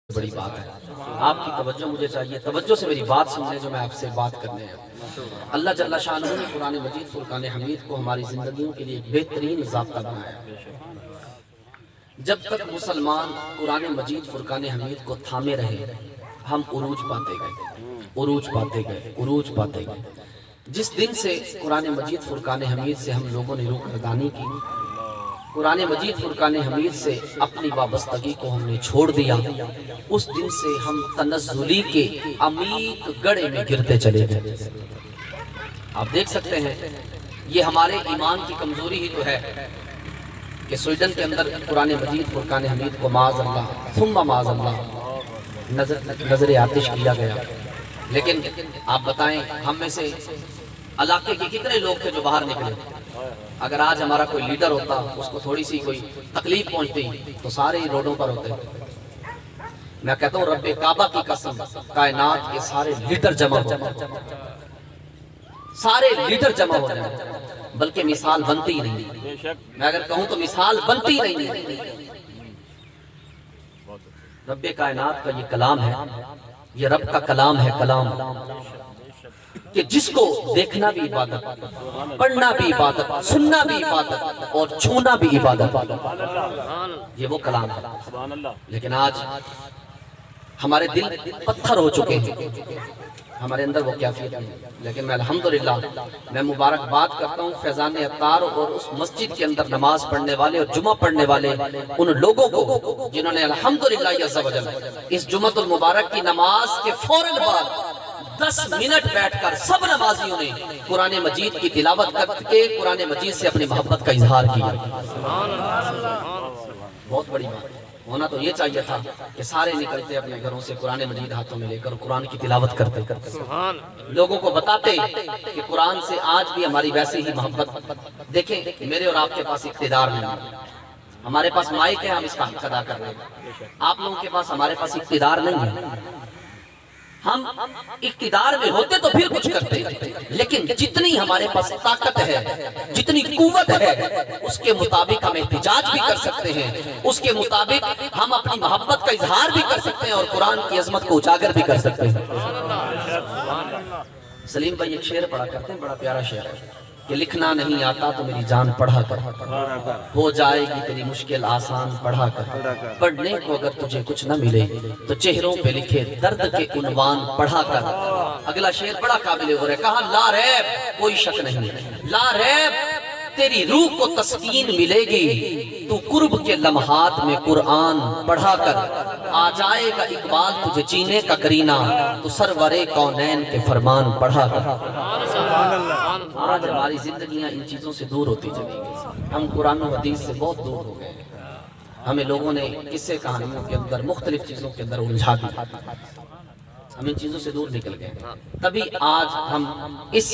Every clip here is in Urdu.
بڑی بات ہے، آپ کی توجہ مجھے چاہیے، توجہ سے میری بات سننے جو میں آپ سے بات کرنے ہیں۔ اللہ جل شانہ نے قرآن مجید فرقان حمید کو ہماری زندگیوں کے لیے ایک بہترین ضابطہ بنایا۔ جب تک مسلمان قرآن مجید فرقان حمید کو تھامے رہے، ہم عروج پاتے گئے، عروج پاتے گئے۔ جس دن سے قرآن مجید فرقان حمید سے ہم لوگوں نے روگردانی کی، قرآن مجید فرقان حمید سے اپنی وابستگی کو ہم نے چھوڑ دیا، اس دن سے ہم تنزلی کے عمیق گڑھے میں گرتے چلے گئے۔ آپ دیکھ سکتے ہیں یہ ہمارے ایمان کی کمزوری ہی تو ہے کہ سویڈن کے اندر قرآن مجید فرقان حمید کو معاذ اللہ ثم معاذ اللہ نظر آتش کیا گیا۔ لیکن آپ بتائیں ہم میں سے علاقے کے کتنے لوگ تھے جو باہر نکلے؟ اگر آج ہمارا کوئی لیڈر ہوتا، اس کو تھوڑی سی کوئی تکلیف پہنچتی تو سارے ہی روڈوں پر ہوتے۔ میں کہتا ہوں رب کعبہ کی قسم، کائنات کے سارے لیڈر جمع ہو جائیں، سارے لیڈر جمع ہو جائیں، بلکہ مثال بنتی ہی نہیں۔ میں اگر کہوں تو مثال بنتی ہی نہیں۔ رب کائنات کا یہ کلام ہے، یہ رب کا کلام ہے، کلام کہ جس کو دیکھنا بھی عبادت، پڑھنا بھی عبادت، سننا بھی عبادت اور چھونا بھی عبادت، یہ وہ کلام ہے۔ لیکن آج ہمارے دل پتھر ہو چکے ہیں، ہمارے اندر وہ کیفیت نہیں ہے۔ لیکن میں الحمدللہ میں مبارکباد کرتا ہوں فیضان اتار اور اس مسجد کے اندر نماز پڑھنے والے اور جمعہ پڑھنے والے ان لوگوں کو جنہوں نے الحمدللہ عز و جل اس جمعۃ المبارک کی نماز کے فوراً بعد 10 منٹ بیٹھ کر سب نمازیوں نے قرآن مجید کی تلاوت کر کے قرآن مجید سے اپنی محبت کا اظہار کیا۔ بہت بڑی بات ہونا تو یہ چاہیے تھا کہ سارے نکلتے اپنے گھروں سے قرآن مجید ہاتھوں میں لے کر قرآن کی تلاوت کرتے لوگوں کو بتاتے کہ قرآن سے آج بھی ہماری ویسے ہی محبت۔ دیکھیں میرے اور آپ کے پاس اقتدار نہیں ہے، ہمارے پاس مائک ہے، ہم اس کا حق ادا کر رہے ہیں۔ آپ لوگوں کے پاس ہمارے پاس اقتدار نہیں ہے، ہم اقتدار میں ہوتے تو پھر کچھ کرتے، لیکن جتنی ہمارے پاس طاقت ہے، جتنی قوت ہے، اس کے مطابق ہم احتجاج بھی کر سکتے ہیں، اس کے مطابق ہم اپنی محبت کا اظہار بھی کر سکتے ہیں اور قرآن کی عظمت کو اجاگر بھی کر سکتے ہیں۔ سلیم بھائی ایک شعر پڑھا کرتے ہیں، بڑا پیارا شعر ہے کہ لکھنا نہیں آتا تو میری جان پڑھا کر، ہو جائے گی تیری مشکل آسان پڑھا کر، پڑھنے کو اگر تجھے کچھ نہ ملے تو چہروں پہ لکھے درد کے عنوان پڑھا کر۔ اگلا شعر بڑا قابل غور ہے، کہا لا ریب کوئی شک نہیں، لا ریب تیری روح کو تسکین ملے گی، تو قرب کے لمحات میں قرآن پڑھا کر، آ جائے گا اقبال تجھے جینے کا کرینہ، تو سرور کونین کے فرمان پڑھا کر۔ آج ہماری زندگیاں ان چیزوں سے دور ہوتی چلی گئی، ہم قرآن و حدیث سے بہت دور ہو گئے، ہمیں لوگوں نے قصے کہانیوں کے اندر مختلف چیزوں کے اندر الجھا دیا، ہم ان چیزوں سے دور نکل گئے۔ تبھی آج ہم اس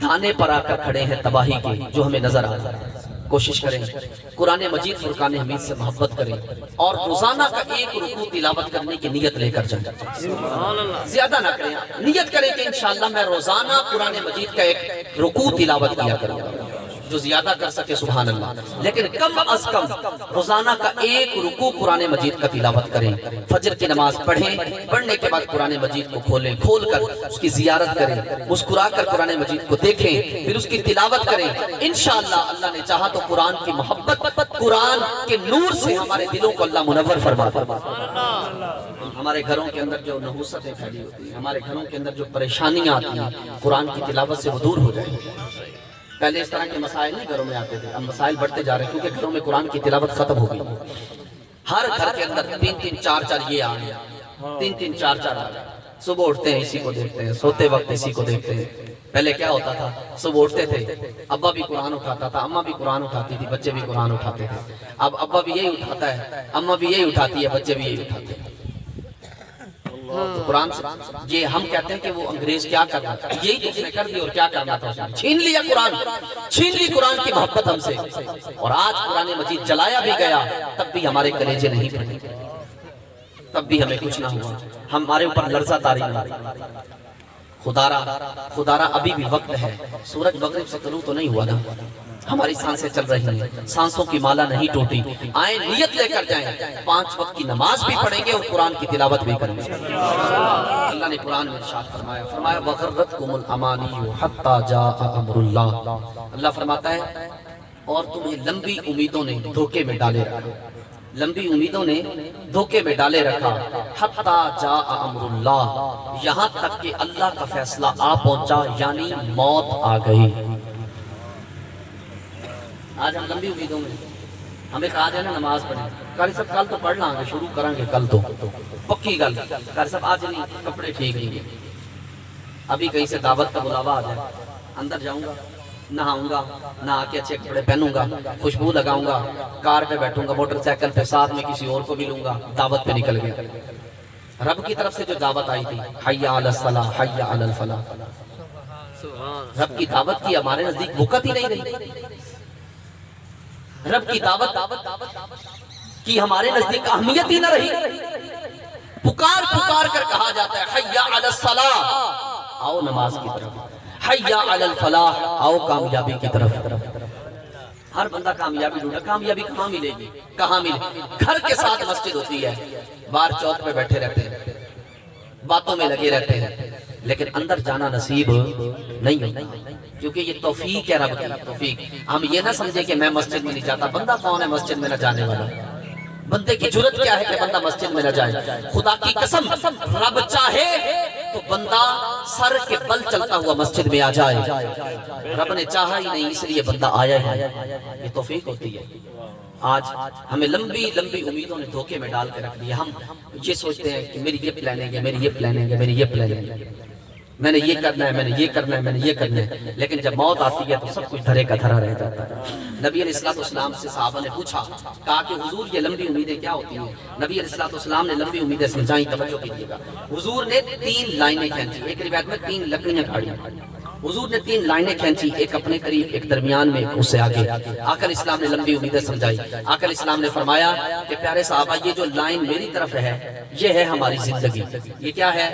دھانے پر آ کر کھڑے ہیں تباہی کے، جو ہمیں نظر آ رہا ہے۔ کوشش کریں قرآن مجید فرقان حمید سے محبت کریں اور روزانہ کا ایک رکوع تلاوت کرنے کی نیت لے کر جائیں، زیادہ نہ کریں، نیت کریں کہ انشاءاللہ میں روزانہ قرآن مجید کا ایک رکوع تلاوت کیا کروں گا، جو زیادہ کر سکے سبحان اللہ، لیکن کم از کم روزانہ کا ایک رکوع قرآن مجید کا تلاوت کریں۔ فجر کی نماز پڑھیں، پڑھنے کے بعد قرآن مجید کو کھولیں، کھول کر اس کی زیارت کریں، مسکرا کر قرآن مجید کو دیکھیں، پھر اس کی تلاوت کریں۔ انشاءاللہ اللہ نے چاہا تو قرآن کی محبت، قرآن کے نور سے ہمارے دلوں کو اللہ منور فرما دے۔ ہمارے گھروں کے اندر جو نحوستیں پھیلی ہوتی ہیں، ہمارے گھروں کے اندر جو پریشانیاں آتی ہیں، قرآن کی تلاوت سے وہ دور ہو جائیں۔ پہلے اس طرح کے مسائل نہیں گھروں میں آتے تھے، اب مسائل بڑھتے جا رہے ہیں کیونکہ گھروں میں قرآن کی تلاوت ختم ہو گئی۔ ہر گھر کے اندر 3-3 4-4 یہ آ گیا، 3-3 4-4 آ گیا۔ صبح اٹھتے ہیں اسی کو دیکھتے ہیں، سوتے وقت اسی کو دیکھتے ہیں۔ پہلے کیا ہوتا تھا، صبح اٹھتے تھے ابا بھی قرآن اٹھاتا تھا، اماں بھی قرآن اٹھاتی تھی، بچے بھی قرآن اٹھاتے تھے۔ اب ابا بھی یہی اٹھاتا ہے، اماں بھی یہی اٹھاتی ہے، بچے بھی یہی اٹھاتے ہیں۔ تو قرآن سے یہ ہم کہتے ہیں کہ وہ انگریز کیا کرنا تھا، یہی تو اس نے کر دی، اور کیا کرنا تھا، چھین لیا قرآن، چھین لی قرآن کی محبت ہم سے، اور آج قرآن مجید جلایا بھی گیا تب بھی ہمارے کلیجے نہیں پھٹے، تب بھی ہمیں کچھ نہ ہوا، ہمارے اوپر لرزہ طاری نہ ہوئی۔ خدا را ابھی بھی وقت ہے، سورج مغرب سے طلوع تو نہیں ہوا نا، ہماری سانسیں چل رہی ہیں، سانسوں کی مالا نہیں ٹوٹی، آئیں نیت لے کر جائیں، 5 وقت کی نماز بھی پڑھیں گے اور قرآن کی تلاوت بھی کریں گے۔ اللہ نے قرآن میں ارشاد فرمایا وَغَرَّتْكُمُ الْأَمَانِيُّ حَتَّى جَاءَ أَمْرُ اللَّهِ۔ اللہ فرماتا ہے اور تمہیں لمبی امیدوں نے دھوکے میں ڈالے رکھا، لمبی امیدوں نے دھوکے میں ڈالے رکھا، حَتَّى جَاءَ أَمْرُ اللَّهِ، یہاں تک کہ اللہ کا فیصلہ آ پہنچا، یعنی موت آ گئی۔ آج ہم لمبی امیدوں میں، ہمیں کہا جائے نا نماز پڑھیں، قاری صاحب کل تو پڑھ لیں گے، شروع کریں گے کل تو پکی گل، قاری صاحب آج نہیں، کپڑے ٹھیک نہیں ہیں، ابھی کہیں سے دعوت کا بلاوا آ جائے، اندر جاؤں گا، نہاؤں گا، نہا کے اچھے کپڑے پہنوں گا، خوشبو لگاؤں گا، کار پہ بیٹھوں گا، موٹر سائیکل پہ، ساتھ میں کسی اور کو بھی لوں گا، دعوت پہ نکل گیا۔ رب کی طرف سے جو دعوت آئی تھی، حی علی الصلاۃ، حی علی الفلاح، رب کی دعوت کی ہمارے نزدیک وقت ہی نہیں رہی، رب کی دعوت کی ہمارے نزدیک اہمیت ہی نہ رہی۔ پکار پکار کر کہا جاتا ہے حی علی الصلاۃ، آؤ نماز کی طرف، حی علی الفلاح، آؤ کامیابی کی طرف۔ ہر بندہ کامیابی ڈھونڈا، کامیابی کہاں ملے گی، کہاں ملے؟ گھر کے ساتھ مسجد ہوتی ہے، باہر چوک پہ بیٹھے رہتے ہیں، باتوں میں لگے رہتے ہیں، لیکن اندر جانا نصیب نہیں ہوتا، کیونکہ یہ توفیق ہے، رب کی توفیق۔ ہم یہ نہ سمجھے کہ میں مسجد میں نہیں جاتا، بندہ کون ہے مسجد میں نہ جانے والا؟ بندے کی جرت کیا ہے کہ بندہ مسجد میں نہ جائے؟ خدا کی قسم رب چاہے تو بندہ سر کے بل چلتا ہوا مسجد میں آ جائے، رب نے چاہا ہی نہیں، اس لیے بندہ آیا ہے، یہ توفیق ہوتی ہے۔ آج ہمیں لمبی لمبی امیدوں نے دھوکے میں ڈال کے رکھ دیا، ہم یہ سوچتے ہیں کہ میری یہ پلاننگ ہے، میری یہ پلاننگ ہے، میری یہ پلاننگ ہے، میں نے یہ کرنا ہے، میں نے یہ کرنا ہے، میں نے یہ کرنا ہے، لیکن جب موت آتی ہے تو سب کچھ دھرے کا دھرا رہ جاتا ہے۔ نبی علیہ السلام سے صحابہ نے پوچھا، کہا کہ حضور یہ لمبی امیدیں کیا ہوتی ہیں؟ نبی علیہ السلام نے لمبی امیدیں سمجھائیں، توجہ کیجیے گا۔ حضور نے 3 لائنیں کھینچی، ایک روایت میں 3 لکڑیاں کھاڑی، حضور نے 3 لائنیں کھینچی، ایک اپنے قریب، ایک درمیان میں، اس سے آگے۔ آقا علیہ السلام نے لمبی امیدیں سمجھائی، آقا علیہ السلام نے فرمایا کہ پیارے صحابہ یہ جو لائن میری طرف ہے یہ ہے ہماری زندگی، یہ کیا ہے؟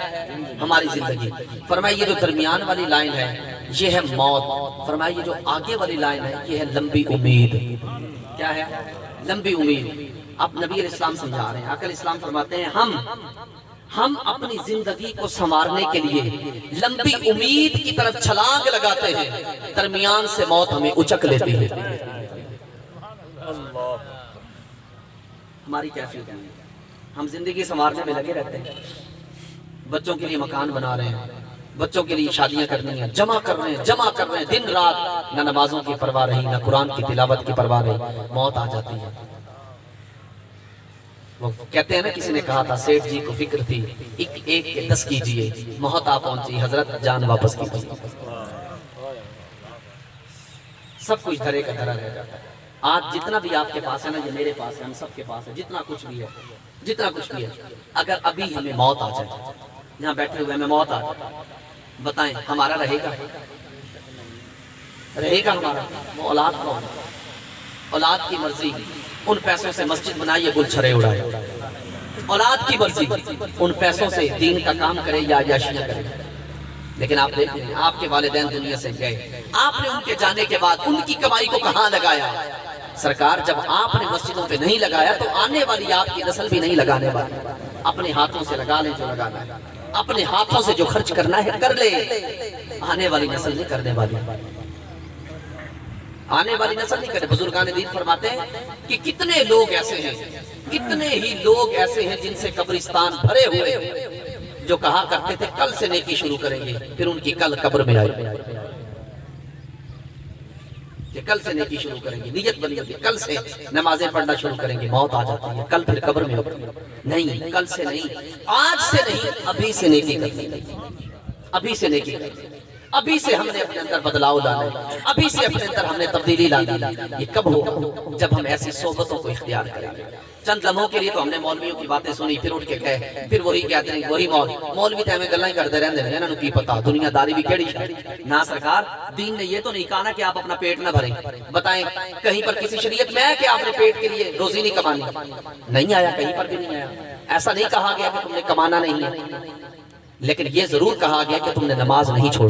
ہماری زندگی۔ فرمایا یہ جو درمیان والی لائن ہے یہ ہے موت، فرمایا یہ جو آگے والی لائن ہے یہ ہے لمبی امید۔ کیا ہے؟ لمبی امید۔ اب نبی علیہ السلام سمجھا رہے ہیں، آقا علیہ السلام فرماتے ہیں ہم اپنی زندگی کو سنوارنے کے لیے لمبی امید کی طرف چھلانگ لگاتے ہیں، درمیان سے موت ہمیں اچک لیتی ہے۔ ہماری کیفیت ہے، ہم زندگی سنوارنے میں لگے رہتے ہیں، بچوں کے لیے مکان بنا رہے ہیں، بچوں کے لیے شادیاں کرنی ہیں، جمع کر رہے ہیں دن رات، نہ نمازوں کی پرواہ رہی، نہ قرآن کی تلاوت کی پرواہ رہی، موت آ جاتی ہے۔ وہ کہتے ہیں نا، کسی نے کہا تھا سیٹھ جی کو فکر تھی، ایک کے 10 کیجئے، موت آ پہنچی، حضرت جان واپس کیجئے، سب کچھ دھرے کا دھرا رہ جاتا ہے۔ آج جتنا بھی آپ کے پاس ہے نا، یہ میرے پاس ہے، ہم سب کے پاس ہے، جتنا کچھ بھی ہے، جتنا کچھ بھی ہے، اگر ابھی ہمیں موت آ جائے، یہاں بیٹھے ہوئے ہمیں موت آ جائے، بتائیں ہمارا رہے گا ہمارا؟ وہ اولاد کون؟ اولاد کی مرضی، ان پیسوں سے مسجد بنائیے، گل چھرے اڑائے، اولاد کی مرضی، ان پیسوں سے دین کا کام کرے یا عیاشیاں کرے، لیکن آپ دیکھیں آپ کے والدین دنیا سے گئے، آپ نے ان کے جانے کے بعد ان کی کمائی کو کہاں لگایا؟ سرکار جب آپ نے مسجدوں پہ نہیں لگایا تو آنے والی آپ کی نسل بھی نہیں لگانے والی۔ اپنے ہاتھوں سے لگا لیں جو لگانا ہے، اپنے ہاتھوں سے جو خرچ کرنا ہے کر لے، آنے والی نسل نہیں کرنے والی، آنے والی نسل نہیں کرے۔ بزرگان دین فرماتے ہیں کہ کتنے لوگ ایسے ہیں، کتنے ہی لوگ ایسے ہیں جن سے قبرستان بھرے ہوئے، جو کہا کرتے تھے کل سے نیکی شروع کریں گے، پھر ان کی کل قبر میں آئی کہ کل سے نیکی شروع کریں گے، نیت بنی ہوتی ہے کل سے نمازیں پڑھنا شروع کریں گے، موت آ جاتی ہے، کل پھر قبر میں ہوتی ہے۔ نہیں، کل سے نہیں، آج سے نہیں، ابھی سے نیکی کرنی، ابھی سے نیکی کرنی، ابھی سے ہم نے اپنے اندر بدلاؤ لانا ہے، ابھی سے اپنے اندر ہم نے تبدیلی لانی ہے۔ یہ کب ہوگا؟ جب ہم ایسی صحبتوں کو اختیار کریں گے۔ چند لمحوں کے لیے تو ہم نے مولویوں کی باتیں سنی، پھر اٹھ کے کہے، پھر وہی کہتے ہیں وہی مولوی تے ہمیں گلائیں کرتے رہتے ہیں، انہوں کی پتا دنیا داری بھی کیڑی ہے نا۔ سرکار دین نے یہ تو نہیں کہا نا کہ آپ اپنا پیٹ نہ بھریں، بتائیں کہیں پر کسی شریعت میں ہے کہ آپ نے پیٹ کے لیے روزی نہیں کمانی؟ نہیں آیا، کہیں پر بھی نہیں آیا۔ ایسا نہیں کہا گیا کہ تم نے کمانا نہیں ہے، لیکن یہ ضرور کہا گیا کہ تم نے نماز نہیں چھوڑ۔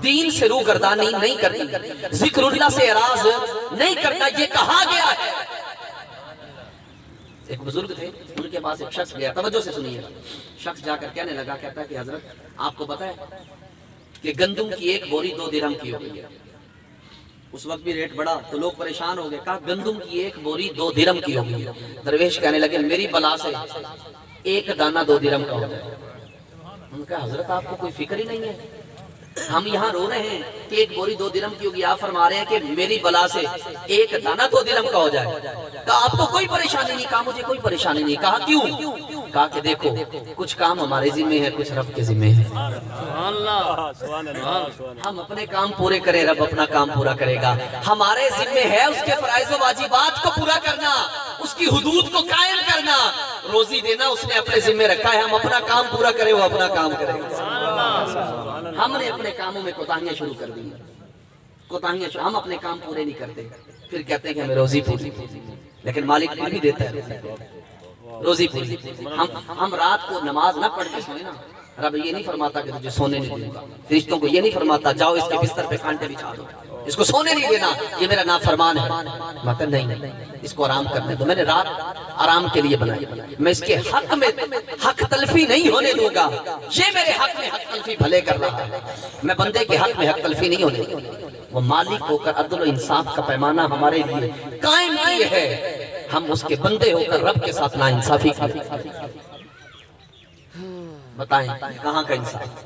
دین سے روگردانی نہیں کرنی، ذکر اللہ سے اعراض نہیں کرنا، یہ کہا گیا ہے۔ ایک بزرگ تھے، ان کے پاس ایک شخص گیا، توجہ سے سنیے، شخص جا کر کہنے لگا، کہتا ہے کہ حضرت آپ کو پتہ ہے کہ گندم کی ایک بوری 2 درہم کی ہو گئی ہے۔ اس وقت بھی ریٹ بڑا تو لوگ پریشان ہو گئے، کہا گندم کی ایک بوری 2 درہم کی ہو گئی ہے۔ درویش کہنے لگے میری بلا سے ایک دانہ 2 درہم کا ہوتا ہے۔ ان کا حضرت آپ کو کوئی فکر ہی نہیں ہے، ہم یہاں رو رہے ہیں کہ ایک بوری 2 درہم کی ہوگی، آپ فرما رہے ہیں کہ میری بلا سے ایک دانہ 2 درہم کا ہو جائے۔ کہا آپ کو کوئی پریشانی نہیں؟ کہا مجھے کوئی پریشانی نہیں۔ کہا کیوں؟ کہا کہ دیکھو کچھ کام ہمارے ذمہ ہے، کچھ رب کے ذمہ ہے۔ ہم اپنے کام پورے کریں، رب اپنا کام پورا کرے گا۔ ہمارے ذمہ ہے اس کے فرائض و واجبات کو پورا کرنا، اس کی حدود کو قائم کرنا، روزی دینا اس نے اپنے ذمہ رکھا ہے، ہم اپنا کام پورا کریں، وہ اپنا کام کرے گا۔ ہم نے اپنے کاموں میں کوتاہیاں شروع کر دی، کوتاہیاں شروع، ہم اپنے کام پورے نہیں کرتے، پھر کہتے ہیں کہ ہمیں روزی پوری، لیکن مالک پھر بھی دیتا ہے روزی پوری۔ ہم رات کو نماز نہ پڑھ کے سوئیں نا، رب یہ نہیں فرماتا کہ تجھے سونے نہیں دوں گا، فرشتوں کو یہ نہیں فرماتا جاؤ اس کے بستر پہ کانٹے بچھا دو، اس کو سونے نہیں دینا، یہ میرا نافرمان ہے۔ میں کہا نہیں، اس کو آرام کرنے دو، میں نے رات آرام کے لیے بنائی، میں اس کے حق میں حق تلفی نہیں ہونے دوں گا، یہ میرے حق میں حق تلفی بھلے کر رہا ہے، میں بندے کے حق میں حق تلفی نہیں ہونے دوں گا۔ وہ مالک ہو کر عدل و انصاف کا پیمانہ ہمارے لیے قائم کیے ہے، ہم اس کے بندے ہو کر رب کے ساتھ ناانصافی کی۔ بتائیں کہاں کا انصاف؟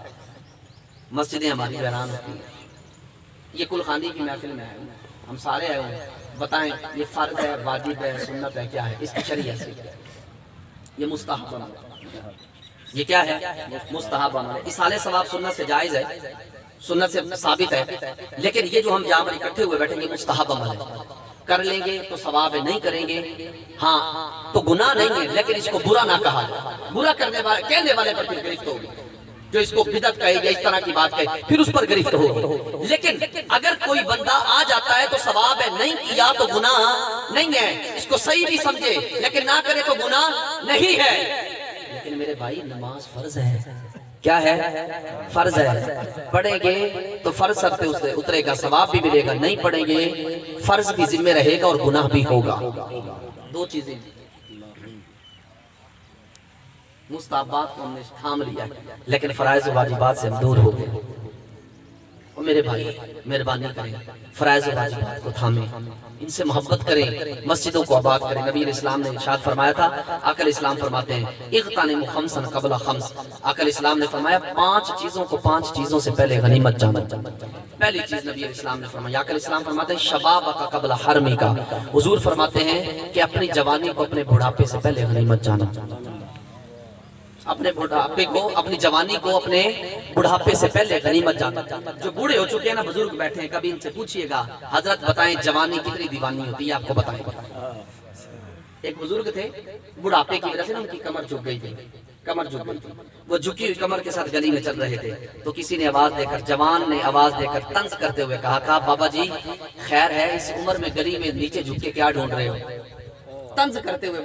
مسجدیں ہماری ویران ہوتی ہیں، یہ کل خانی کی محفل میں آئے ہیں، ہم سارے آئے ہیں، بتائیں یہ فرض ہے، واجب ہے، سنت ہے، کیا ہے؟ اس کی شریعت سے یہ مستحب عمل، یہ کیا ہے؟ مستحب عمل ہے۔ اصالہ ثواب سنت سے جائز ہے، سنت سے ثابت ہے، لیکن یہ جو ہم جہاں پر اکٹھے ہوئے بیٹھیں گے مستحب عمل ہے، کر لیں گے تو ثواب ہے، نہیں کریں گے ہاں تو گناہ نہیں ہے، لیکن اس کو برا نہ کہا جائے، برا کرنے والے کہنے والے پر پھر گرفت ہوگی، جو اس کو بدعت کہے یا اس طرح کی بات کہے پھر اس پر گرفت ہوگی۔ لیکن اگر کوئی بندہ آ جاتا ہے تو ثواب ہے، نہیں کیا تو گناہ نہیں ہے، اس کو صحیح بھی سمجھے لیکن نہ کرے تو گناہ نہیں ہے۔ لیکن میرے بھائی نماز فرض ہے، کیا ہے؟ فرض ہے، پڑھیں گے تو فرض سب پہ اترے گا، ثواب بھی ملے گا، نہیں پڑھیں گے فرض بھی ذمہ رہے گا اور گناہ بھی ہوگا۔ 2 چیزیں، مستحبات کو ہم نے تھام لیا لیکن فرائض و واجبات سے ہم دور ہو گئے۔ اور میرے بھائی مہربانی کریں، فرائض و واجبات کو تھامیں، ان سے محبت کریں، مسجدوں کو آباد کریں۔ نبی علیہ السلام نے ارشاد فرمایا تھا، آقا علیہ السلام فرماتے ہیں اغتنم خمسا قبل خمس، آقا علیہ السلام نے فرمایا 5 چیزوں کو 5 چیزوں سے پہلے غنیمت جانا۔ پہلی چیز نبی علیہ السلام نے فرمایا، آقا علیہ السلام فرماتے ہیں شبابک قبل حرمک، حضور فرماتے ہیں کہ اپنی جوانی کو اپنے بڑھاپے سے پہلے غنیمت جانا، اپنے بڑھاپے کو، اپنی جوانی کو اپنے بڑھاپے سے پہلے غنیمت جانا۔ جو بوڑھے ہو چکے ہیں نا، بزرگ بیٹھے ہیں، کبھی ان سے پوچھئے گا حضرت بتائیں جوانی کتنی دیوانی ہوتی ہے، آپ کو بتائیں۔ ایک بزرگ تھے، بڑھاپے کی وجہ سے ان کی کمر جھک گئی تھی، کمر جھک گئی تھی، وہ جھکی ہوئی کمر کے ساتھ گلی میں چل رہے تھے تو کسی نے آواز دے کر، جوان نے آواز دے کر طنز کرتے ہوئے کہا بابا جی خیر ہے، اس عمر میں گلی میں نیچے جھک کے کیا ڈھونڈ رہے ہو؟ طنز کرتے ہوئے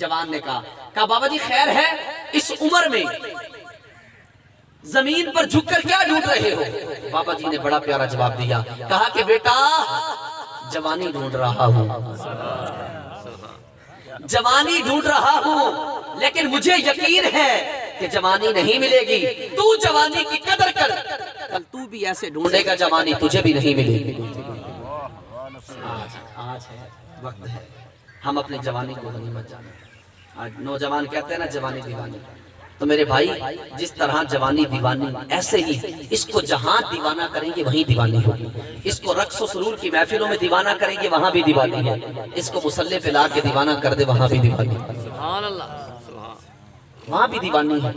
جوان نے کہا بابا جی خیر ہے، اس عمر میں زمین پر جھک کر کیا ڈھونڈ رہے ہو؟ بابا جی نے بڑا پیارا جواب دیا، کہا کہ بیٹا جوانی ڈھونڈ رہا ہوں، جوانی ڈھونڈ رہا ہوں، لیکن مجھے یقین ہے کہ جوانی نہیں ملے گی، تو جوانی کی قدر کر، کل تو بھی ایسے ڈھونڈے گا جوانی تجھے بھی نہیں ملے گی۔ آج ہے، وقت ہے، ہم اپنی جوانی کو غنیمت جانیں۔ آج نوجوان کہتے ہیں نا جوانی دیوانی، تو میرے بھائی جس طرح جوانی دیوانی، ایسے ہی اس کو جہاں دیوانہ کریں گے وہیں دیوانی ہوگی، اس کو رقص و سرور کی محفلوں میں دیوانہ کریں گے وہاں بھی دیوانی ہے، اس کو مصلی پہ لا کے دیوانہ کر دے وہاں بھی دیوانی ہے، سبحان اللہ، وہاں بھی دیوانی ہے۔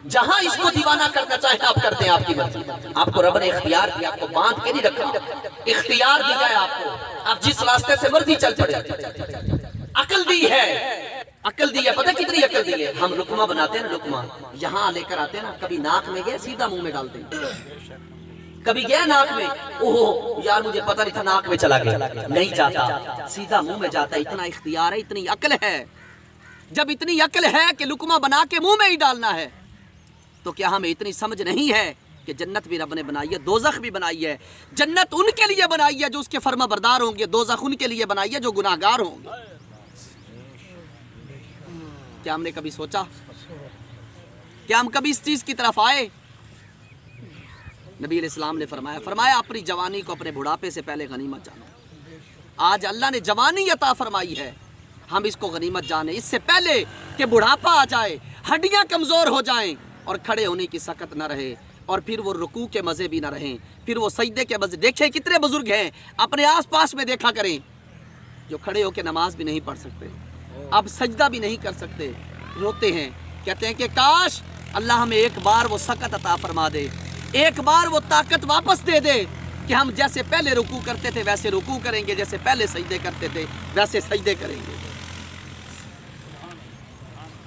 جہاں اس کو دیوانہ کرنا چاہیں آپ کرتے ہیں، آپ کی مرضی، آپ کو رب نے اختیار دیا، آپ کو باندھ کے نہیں رکھا، اختیار دیا ہے آپ کو، آپ جس راستے سے مرضی چل پڑے، عقل دی ہے، عقل دی ہے، پتہ کتنی عقل دی ہے؟ ہم لقمہ بناتے ہیں نا، لقمہ یہاں لے کر آتے ہیں نا، کبھی ناک میں گئے سیدھا منہ میں ڈالتے ہیں، کبھی گیا ناک میں، اوہ یار مجھے پتہ نہیں تھا ناک میں چلا گیا، نہیں جاتا، سیدھا منہ میں جاتا ہے، اتنا اختیار ہے، اتنی عقل ہے۔ جب اتنی عقل ہے کہ لقمہ بنا کے منہ میں ہی ڈالنا ہے تو کیا ہمیں اتنی سمجھ نہیں ہے کہ جنت بھی رب نے بنائی ہے، دوزخ بھی بنائی ہے۔ جنت ان کے لیے بنائی ہے جو اس کے فرما بردار ہوں گے، دوزخ ان کے لیے بنائی ہے جو گناہگار ہوں گے۔ کیا ہم نے کبھی سوچا؟ کیا ہم کبھی اس چیز کی طرف آئے؟ نبی علیہ السلام نے فرمایا اپنی جوانی کو اپنے بڑھاپے سے پہلے غنیمت جانو۔ آج اللہ نے جوانی عطا فرمائی ہے، ہم اس کو غنیمت جانیں اس سے پہلے کہ بڑھاپا آ جائے، ہڈیاں کمزور ہو جائیں اور کھڑے ہونے کی سکت نہ رہے، اور پھر وہ رکوع کے مزے بھی نہ رہیں، پھر وہ سجدے کے مزے۔ دیکھیں کتنے بزرگ ہیں، اپنے آس پاس میں دیکھا کریں، جو کھڑے ہو کے نماز بھی نہیں پڑھ سکتے، اب سجدہ بھی نہیں کر سکتے، روتے ہیں، کہتے ہیں کہ کاش اللہ ہمیں ایک بار وہ سکت عطا فرما دے، ایک بار وہ طاقت واپس دے دے کہ ہم جیسے پہلے رکوع کرتے تھے ویسے رکوع کریں گے، جیسے پہلے سجدے کرتے تھے ویسے سجدے کریں گے۔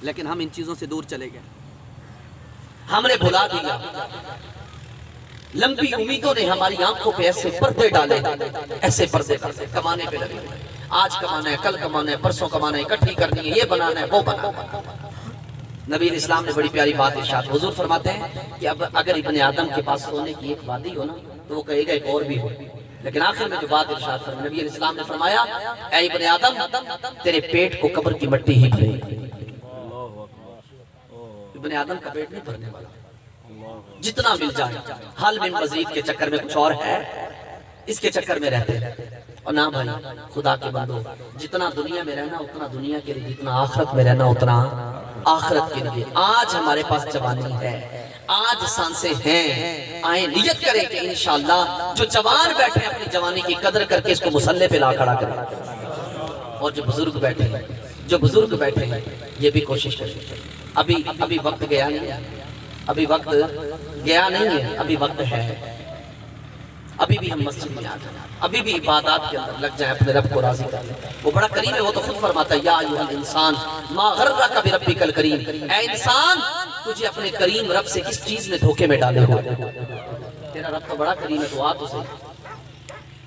لیکن ہم ان چیزوں سے دور چلے گئے، ہم نے بھلا دیا، لمبی امیدوں نے ہماری آنکھوں پہ ایسے پردے ڈالے، ایسے پردے کمانے پہ لگے، آج کمانا ہے، کل کمانا ہے، پرسوں کمانا ہے، اکٹھی کرنی ہے، یہ بنانا ہے، وہ بنانا ہے۔ نبی علیہ السلام نے بڑی پیاری بات ارشاد، حضور فرماتے ہیں کہ اب اگر ابن آدم کے پاس سونے کی ایک وادی ہو نا تو وہ کہے گا ایک اور بھی ہو، لیکن آخر میں جو بات ارشاد فرمائی، نبی علیہ السلام نے فرمایا اے ابن آدم تیرے پیٹ کو قبر کی مٹی ہی بھرے گی۔ ابن آدم کا پیٹ نہیں بھرنے والا، جتنا مل جائے، حل من مزید کے چکر میں کچھ اور ہے، اس کے چکر میں رہتے ہیں۔ اور نہ بھائی خدا کے بندو، جتنا دنیا میں رہنا اتنا دنیا کے لیے، جتنا آخرت میں رہنا اتنا آخرت کے لیے۔ آج ہمارے پاس جوانی ہے، آج سانسیں ہیں، آئیں نیت کریں کہ انشاءاللہ جو جوان بیٹھے ہیں اپنی جوانی کی قدر کر کے اس کو مصلے پہ لا کھڑا کریں، اور جو بزرگ بیٹھے ہیں، جو بزرگ بیٹھے ہیں یہ بھی کوشش کریں۔ ابھی وقت گیا نہیں ہے، ابھی وقت گیا نہیں ہے، ابھی وقت ہے، ابھی بھی ہم مسجد میں آ جائیں، ابھی بھی عبادات کے اندر لگ جائیں، اپنے رب کو راضی کر لیں۔ وہ بڑا کریم ہے، وہ تو خود فرماتا ہے یا ایھا الانسان ما غرک بربک الکریم، اے انسان تجھے اپنے کریم رب سے کس چیز نے دھوکے میں ڈالے ہو؟ تیرا رب تو بڑا کریم ہے، تو آ تو صحیح،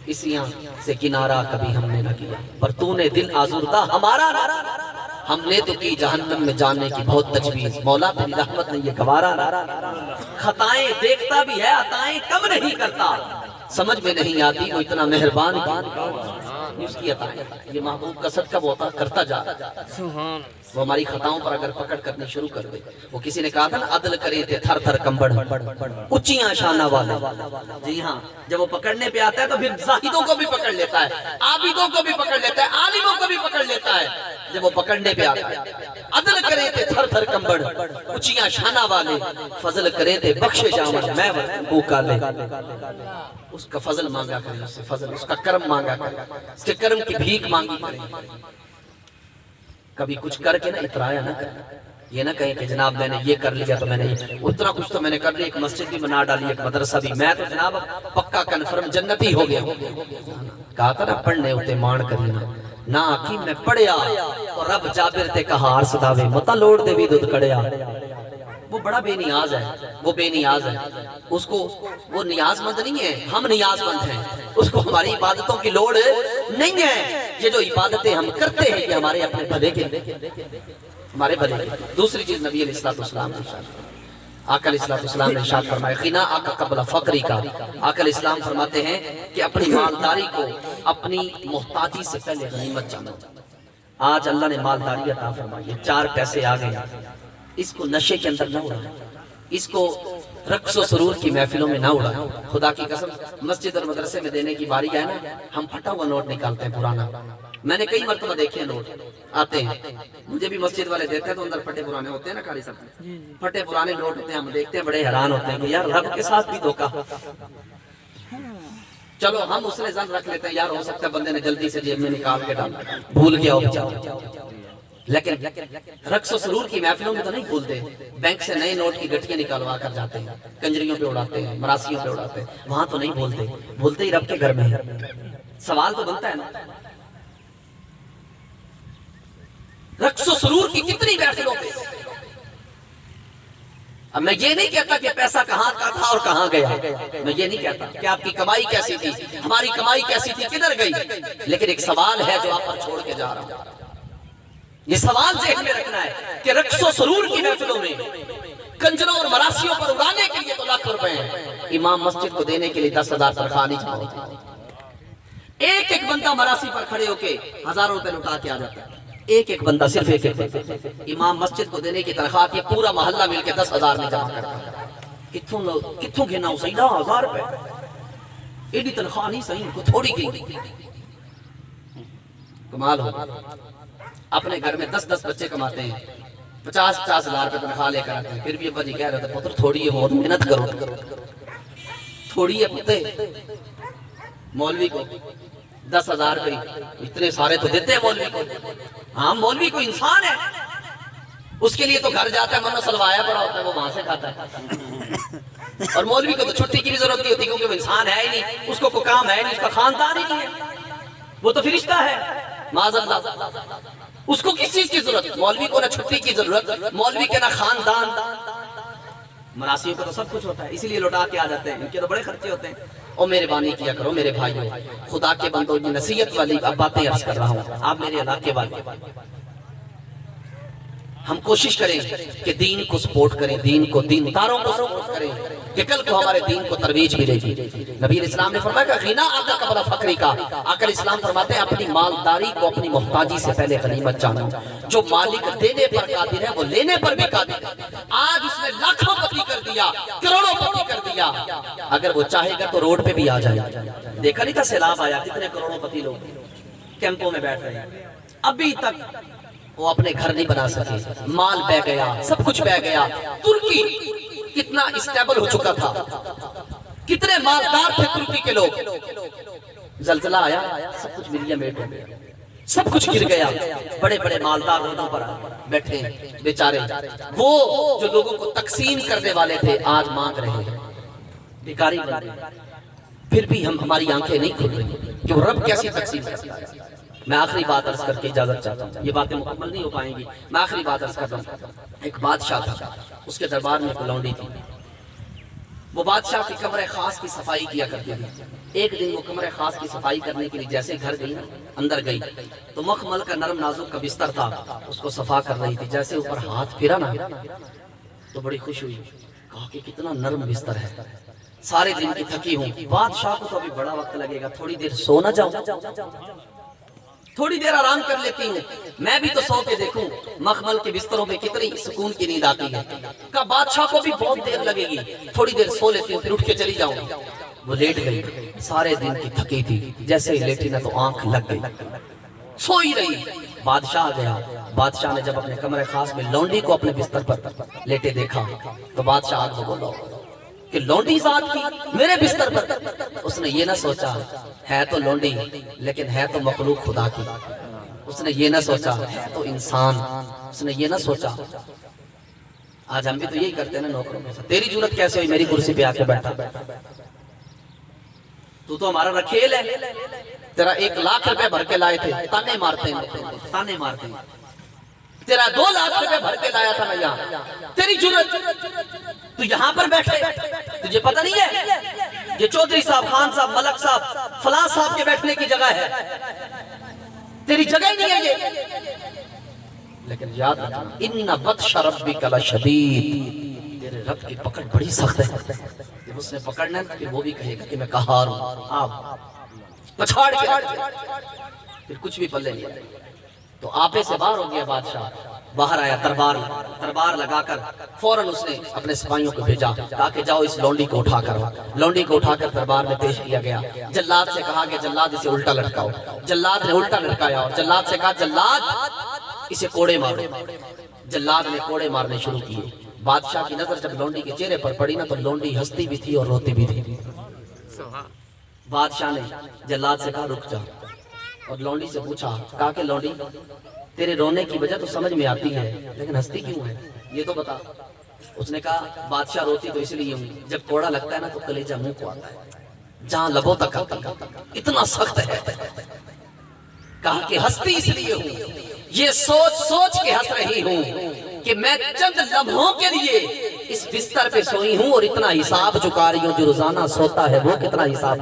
اس یہاں سے کنارہ کبھی ہم نے نہ کیا، پر تو نے دل آزردہ ہمارا نہ، ہم نے تو کی جہنم میں جانے کی بہت تجویز، مولا تیری رحمت نے یہ گوارا نہ، خطائیں دیکھتا بھی ہے عطائیں کم نہیں کرتا، سمجھ میں نہیں آتی وہ اتنا مہربان اس کی عطائیں، یہ محبوب کا صدقہ وہ عطا کرتا جا، وہ ہماری خطاؤں پر اگر پکڑ کرنی شروع کر دے۔ وہ کسی نے کہا تھا نا عدل کرے تھے تھر تھر کمبڑ اچیاں شانہ والے، جی ہاں جب وہ پکڑنے پہ آتا ہے تو پھر زاہدوں کو بھی پکڑ لیتا ہے، عابدوں کو بھی پکڑ لیتا ہے، عالموں کو بھی پکڑ لیتا ہے، جب وہ پکڑنے پہ آتا ہے۔ عدل کرے تھے تھر تھر کمبڑ اچیاں شانہ والے، فضل کرے تھے بخشے جامن میں بھوکا لے، اس کا فضل مانگا کریں، اس سے فضل، اس کا کرم مانگا کریں، اس کے کرم کی بھیک مانگی کریں۔ کبھی کچھ کر کے نہ اترایا نہ کریں، یہ نہ کہیں کہ جناب میں نے یہ کر لیا تو میں نے اتنا کچھ تو میں نے کر لیا، ایک مسجد بھی بنا ڈالی، ایک مدرسہ بھی، میں تو جناب پکا کنفرم جنتی ہو گیا۔ کہا تھا نا پڑھنے ہوتے مان کرینا نہ آکی میں پڑھیا، اور رب جابر تے کہا عرص داوے متا لوڑ دے بھی دودھ کڑیا۔ وہ بڑا بے نیاز ہے، وہ بے نیاز ہے، اس کو وہ نیاز مند نہیں ہے، ہم نیاز مند ہیں، اس کو ہماری عبادتوں کی لوڑ نہیں ہے۔ یہ جو عبادتیں ہم کرتے ہیں یہ ہمارے اپنے بھلے کے، ہمارے بھلے کے۔ دوسری چیز نبی علیہ السلام نے آقا علیہ السلام نے ارشاد فرمایا خنا آقا قبل فقری کا، آقا علیہ السلام فرماتے ہیں کہ اپنی مالداری کو اپنی محتاجی سے پہلے غنیمت جانو۔ آج اللہ نے مالداری عطا فرمائی، 4 پیسے آ گئے، اس کو نشے کے اندر نہ اڑائیں، اس کو رقص و سرور کی محفلوں میں نہ اڑائیں۔ خدا کی قسم مسجد اور مدرسے میں دینے کی باری آئے نا، ہم پھٹا ہوا نوٹ نکالتے ہیں پرانا، میں نے کئی مرتبہ دیکھے نوٹ آتے ہیں، مجھے بھی مسجد والے دیتے ہیں تو اندر پھٹے پرانے ہوتے ہیں نا، قاری صاحب پھٹے پرانے نوٹ ہوتے ہیں، ہم دیکھتے ہیں بڑے حیران ہوتے ہیں کہ یار رب کے ساتھ بھی دھوکا۔ چلو ہم اس نے ظن رکھ لیتے ہیں یار ہو سکتا ہے بندے نے جلدی سے جیب میں نکال کے ڈالا، بھول گیا ہو بیچارہ، لیکن رقص و سرور کی محفلوں میں تو نہیں بھولتے، بینک سے نئے نوٹ کی گٹھیاں نکالوا کر جاتے ہیں، کنجریوں پہ اڑاتے ہیں، مراسیوں پہ اڑاتے ہیں، وہاں تو نہیں بھولتے، بھولتے ہی رب کے گھر میں۔ سوال تو بنتا ہے نا، رقص و سرور کی کتنی محفلوں پہ۔ اب میں یہ نہیں کہتا کہ پیسہ کہاں کا تھا اور کہاں گیا، میں یہ نہیں کہتا کہ آپ کی کمائی کیسی تھی، ہماری کمائی کیسی تھی، کدھر گئی، لیکن ایک سوال ہے جو آپ پر چھوڑ کے جا رہا ہوں، یہ سوال ذہن میں رکھنا ہے کہ رقص و سرور کی محفلوں میں کنجروں اور مراسیوں پر اڑانے کے لیے تو لاکھ روپے ہیں، امام مسجد کو دینے کے لیے 10,000 تنخواہ نہیں چاہتے. ایک ایک بندہ مراسی پر کھڑے ہو کے ہزاروں روپے لٹا کے آ جاتا ہے. ایک ایک بندہ, صرف ایک ایک بندہ. امام مسجد کو دینے کی تنخواہ کی پورا محلہ مل کے 10,000 نہیں جمع کرتا. کتوں گھنا ہو سیدہ 1000 روپے, ایڈی تنخواہ نہیں صحیح کو تھوڑی گئی. کمال ہو, اپنے گھر میں 10 بچے کماتے ہیں, 50 ہزار روپے تنخواہ لے کر آتے ہیں, پھر بھی ابا جی کہہ رہے تھے پتر تھوڑی ہے, بہت محنت کرو, تھوڑی ہے پتے. مولوی کو 10,000 روپے اتنے سارے تو دیتے ہیں مولوی کو. ہاں مولوی کو انسان ہے, اس کے لیے تو گھر جاتا ہے, منو سلوایا پڑا ہوتا ہے, وہ وہاں سے کھاتا ہے. اور مولوی کو تو چھٹی کی بھی ضرورت نہیں ہوتی, کیونکہ وہ انسان ہے ہی نہیں, اس کو کوئی کام ہے نہیں, اس کا خاندان ہی نہیں ہے, وہ تو فرشتہ ہے. معاذ اللہ, اس کو کس چیز کی ضرورت؟ مولوی کو نہ چھٹی کی ضرورت, مولوی کے نہ خاندان. مراسیوں کو تو سب کچھ ہوتا ہے, اسی لیے لوٹا کے آ جاتے ہیں, ان کے تو بڑے خرچے ہوتے ہیں. اور مہربانی کیا کرو میرے بھائیوں, خدا کے بندوں کی نصیحت والی اب باتیں عرض کر رہا ہوں, آپ میرے علاقے والے, ہم کوشش کریں کہ دین کو سپورٹ کریں, دین کو, دین داروں کو سپورٹ کریں, کہ کل کو ہمارے دین کو ترویج ملے گی. نبی اسلام نے فرمایا کہ غنا آقا قبل فقری کا. آقا اسلام فرماتے ہیں اپنی مالداری کو اپنی محتاجی سے پہلے غنیمت جانو. جو مالک دینے پر قادر ہے وہ لینے پر بھی قادر ہے. آج اس نے لاکھوں پتی کر دیا, کروڑوں پتی کر دیا, اگر وہ چاہے گا تو روڈ پہ بھی آ جائے. دیکھا نہیں تھا سیلاب آیا, کتنے کروڑوں پتی لوگ کیمپوں میں بیٹھ رہے ہیں, ابھی تک وہ اپنے گھر نہیں بنا سکے, مال بہ گیا, سب کچھ بہ گیا. ترکی کتنا اسٹیبل ہو چکا تھا, کتنے مالدار تھے ترکی کے لوگ, زلزلہ آیا, سب کچھ ملیا میٹ ہو گیا, سب کچھ گر گیا. بڑے بڑے مالدار روڈوں پر بیٹھے بیچارے, وہ جو لوگوں کو تقسیم کرنے والے تھے آج مانگ رہے ہیں, بھکاری بن رہے. پھر بھی ہماری آنکھیں نہیں کھل رہی کہ وہ رب کیسی تقسیم کرتا ہے. میں آخری بات عرض کر کے اجازت چاہتا ہوں, یہ باتیں مکمل نہیں ہو پائیں گی, میں آخری بات عرض کرتا ہوں. ایک بادشاہ تھا, اس کے دربار میں ایک لونڈی تھی. وہ بادشاہ کی کمرے خاص کی صفائی کیا کرتی تھی. ایک دن وہ کمرے خاص کی صفائی کرنے کے لیے جیسے گھر گئی, اندر گئی, تو مخمل کا نرم نازک کا بستر تھا, اس کو صفا کر رہی تھی. جیسے اوپر ہاتھ پھرا نا تو بڑی خوش ہوئی, کہا کہ کتنا نرم بستر ہے, سارے دن کی تھکی ہوں, بادشاہ کو تو ابھی بڑا وقت لگے گا, تھوڑی دیر سو نہ جاؤں, تھوڑی دیر آرام کر لیتی ہوں, میں بھی تو سو کے دیکھوں مخمل کے بستروں میں کتنی سکون کی نیند آتی ہے. کہ بادشاہ کو بھی بہت دیر لگے گی, تھوڑی دیر سو لیتی ہوں, پھر اٹھ کے چلی جاؤں. وہ لیٹ گئی, سارے دن کی تھکی تھی, جیسے ہی لیٹی نہ تو آنکھ لگ گئی, سو ہی رہی. بادشاہ آ گیا. بادشاہ نے جب اپنے کمرے خاص میں لونڈی کو اپنے بستر پر لیٹے دیکھا تو بادشاہ آگ کو بولا کہ لونڈی ذات کی میرے بستر پر. اس نے یہ نہ سوچا ہے تو لونڈی لیکن ہے تو مخلوق خدا کی. اس نے یہ نہ سوچا ہے تو انسان. اس نے یہ نہ سوچا, آج ہم بھی تو یہی کرتے ہیں نا نوکروں کے ساتھ, تیری جرت کیسے ہوئی میری کرسی پہ آ کے بیٹھا, تو ہمارا رکھیل ہے, تیرا 1,00,000 روپے بھر کے لائے تھے, تانے مارتے ہیں, تانے مارتے ہیں. تیرا 2,00,000 روپے بھر کے لایا تھا میں یہاں, تیری جرت, تو یہاں پر بیٹھے, تجھے پتہ نہیں ہے یہ چودھری صاحب, خان صاحب, ملک صاحب, فلاں صاحب کے بیٹھنے کی جگہ ہے, تیری جگہ ہی نہیں ہے یہ. لیکن یاد رکھنا, ان بطش ربک لشدید, تیرے رب کی پکڑ بڑی سخت ہے. جب اس نے پکڑنا ہے پھر وہ بھی کہے گا کہ میں قہار ہوں, آپ پچھاڑ کے پھر کچھ بھی پلے نہیں. تو آپے سے باہر ہو گیا بادشاہ, باہر آیا, دربار لگا کر فوراً اس نے اپنے سپاہیوں کو بھیجا, کہا کہ جاؤ اس لونڈی کو اٹھا کر. لونڈی کو اٹھا کر دربار میں پیش کیا گیا. جلاد سے کہا کہ جلاد اسے الٹا لٹکاؤ. جلاد نے الٹا لٹکایا اور جلاد سے کہا جلاد اسے کوڑے مارو. جلاد نے کوڑے مارنے شروع کیے. بادشاہ کی نظر جب لونڈی کے چہرے پر پڑی نا تو لونڈی ہنستی بھی تھی اور روتی بھی تھی. بادشاہ نے جلاد سے کہا رک جا, اور لونڈی سے پوچھا, کہا کہ لونڈی تیرے رونے کی وجہ تو سمجھ میں آتی ہے لیکن ہنستی کیوں ہے, یہ تو بتا. اس نے کہا بادشاہ روتی تو اس لیے ہوں, جب کوڑا لگتا ہے نا تو کلیجہ منہ کو آتا ہے, جہاں لبوں تک آتا ہے, اتنا سخت ہے. کہا کہ ہنستی اس لیے ہوں, یہ سوچ کے ہنس رہی ہوں کہ میں چند لمحوں کے لیے اس بستر پہ سوئی ہوں اور اتنا حساب چکا رہی ہوں, جو روزانہ سوتا ہے وہ کتنا حساب.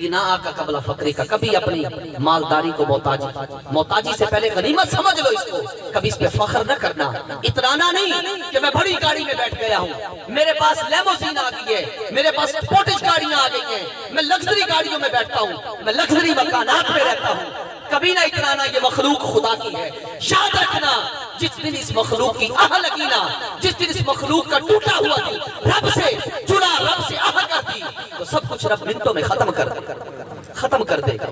غنا کا قبل فقری کا، کبھی اپنی مالداری کو محتاجی سے پہلے غنیمت سمجھ لو اس کو، کبھی اس پہ فخر نہ کرنا، اترانا نہیں کہ میں بڑی گاڑی میں بیٹھ گیا ہوں، میرے پاس لیموزین آ گئی ہے، میرے پاس سپورٹج گاڑیاں آ گئی ہیں، میں لگژری گاڑیوں میں بیٹھتا ہوں، میں لگژری مکانات میں رہتا ہوں، کبھی نہ اترانا، یہ مخلوق خدا کی ہے۔ یاد رکھنا جس دن اس مخلوق کی آہ لگی نا، جس دن اس مخلوق کا ٹوٹا ہوا دل رب سے جڑا، رب سے آہ کر دی، تو سب کچھ رب منٹوں میں ختم کر دے گا۔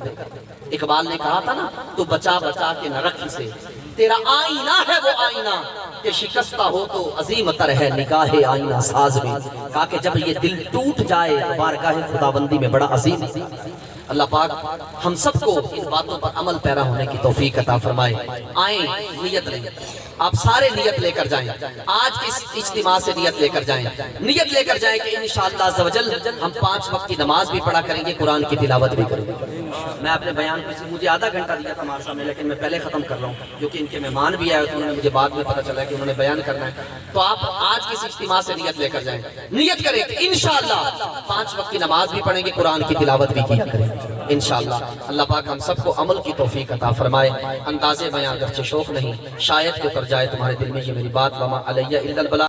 اقبال نے کہا تھا نا، تو بچا بچا کے نہ رکھ سے، تیرا آئینہ ہے وہ آئینہ کہ شکستہ ہو تو عظیم تر ہے نگاہ آئینہ ساز میں۔ کہا کہ جب یہ دل ٹوٹ جائے تو بارگاہ خداوندی میں بڑا عظیم۔ اللہ پاک ہم سب کو ان باتوں پر عمل پیرا ہونے کی توفیق عطا فرمائے۔ آئیں نیت لیں، آپ سارے نیت لے کر جائیں، آج اس اجتماع سے نیت لے کر جائیں، نیت لے کر جائیں کہ انشاءاللہ عز و جل ہم 5 وقت کی نماز بھی پڑھا کریں گے، قرآن کی تلاوت بھی کریں گے۔ میں اپنے بیان کو مجھے آدھا گھنٹہ دیا تھا ہمارے سامنے، لیکن میں پہلے ختم کر رہا ہوں کیونکہ ان کے مہمان بھی آئے، انہوں نے مجھے بعد میں پتہ چلا کہ انہوں نے بیان کرنا ہے۔ تو آپ آج کس اجتماع سے نیت لے کر جائیں، نیت کریں کہ انشاءاللہ 5 وقت کی نماز بھی پڑھیں گے، قرآن کی تلاوت بھی کیا کریں گے انشاءاللہ۔ اللہ پاک ہم سب کو عمل کی توفیق عطا فرمائے۔ انداز بیان اگرچہ شوق نہیں، شاید کہ اتر جائے تمہارے دل میں یہ میری بات، وما علیہ الا البلاغ۔